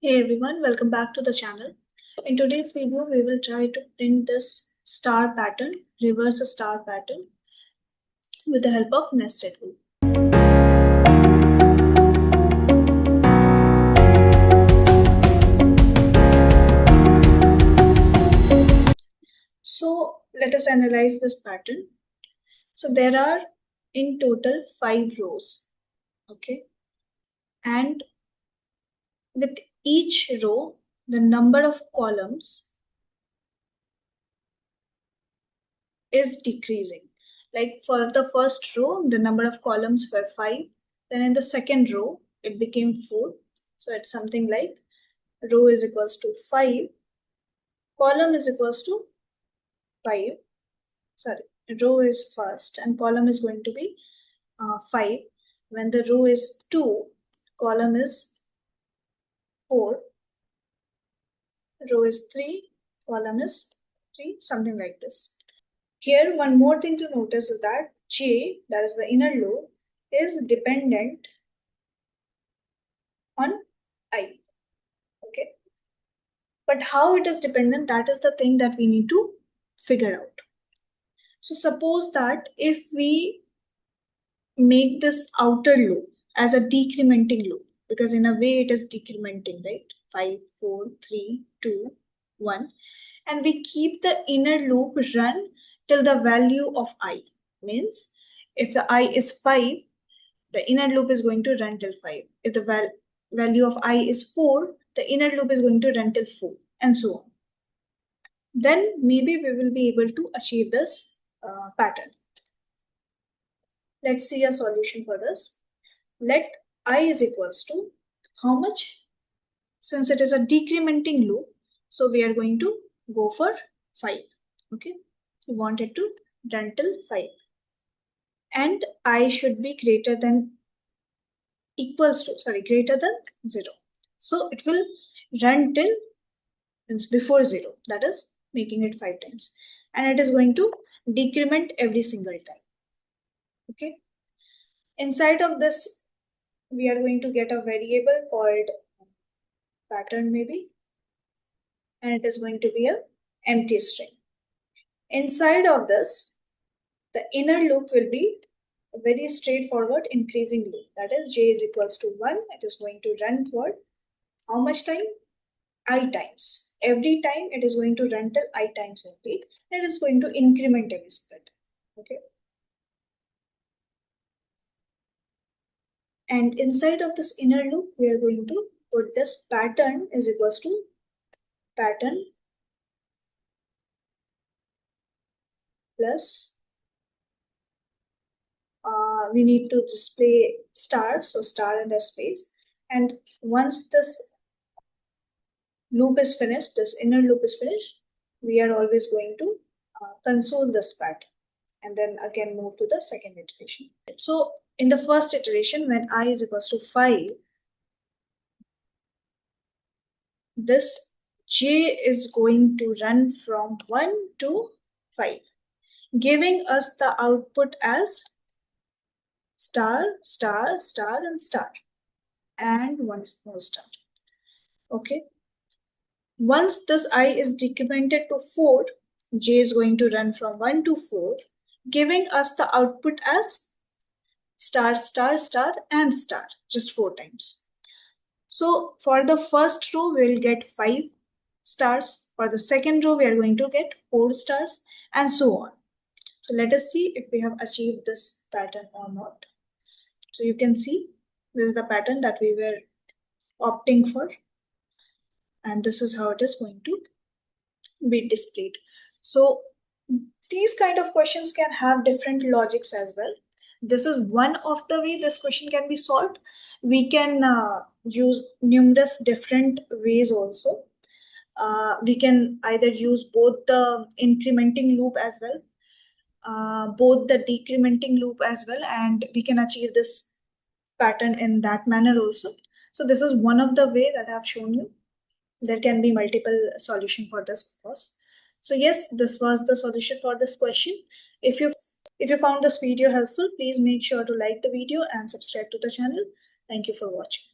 Hey everyone, welcome back to the channel. In today's video, we will try to print this star pattern, reverse a star pattern with the help of nested loop. So let us analyze this pattern. So there are in total 5 rows, okay? And with each row, the number of columns is decreasing. Like for the first row, the number of columns were 5. Then in the second row, it became 4. So it's something like row is equals to 5, column is equals to 5. Sorry, row is first and column is going to be 5. When the row is 2, column is 4. Row is 3, column is 3, something like this. Here, one more thing to notice is that J, that is the inner loop, is dependent on I. Okay. But how it is dependent, that is the thing that we need to figure out. So suppose that if we make this outer loop as a decrementing loop, because in a way it is decrementing, right? 5, 4, 3, 2, 1. And we keep the inner loop run till the value of I. Means if the I is 5, the inner loop is going to run till 5. If the value of I is 4, the inner loop is going to run till 4, and so on. Then maybe we will be able to achieve this pattern. Let's see a solution for this. Let I is equals to how much? Since it is a decrementing loop, so we are going to go for 5. Okay, we want it to run till 5. And I should be greater than 0. So it will run till means before 0, that is making it 5 times. And it is going to decrement every single time. Okay. Inside of this, we are going to get a variable called pattern maybe. And it is going to be an empty string. Inside of this, the inner loop will be a very straightforward increasing loop. That is j is equals to 1. It is going to run for how much time? I times. Every time it is going to run till I times only. It is going to increment every single time. Okay. And inside of this inner loop, we are going to put this pattern is equals to pattern plus we need to display star, so star and a space. And once this loop is finished, this inner loop is finished, we are always going to console this pattern and then again move to the second iteration. So in the first iteration, when I is equals to 5, this j is going to run from 1 to 5, giving us the output as star, star, star, and star, and one more star. Okay. Once this I is decremented to 4, j is going to run from 1 to 4, giving us the output as star, star, star, and star, just 4 times. So for the first row, we will get 5 stars. For the second row, we are going to get 4 stars, and so on. So let us see if we have achieved this pattern or not. So you can see this is the pattern that we were opting for. And this is how it is going to be displayed. So these kind of questions can have different logics as well. This is one of the way this question can be solved. We can use numerous different ways also. We can either use both the incrementing loop as well, both the decrementing loop as well, and we can achieve this pattern in that manner also. So this is one of the way that I have shown you. There can be multiple solution for this course. So yes, this was the solution for this question. If you found this video helpful, please make sure to like the video and subscribe to the channel. Thank you for watching.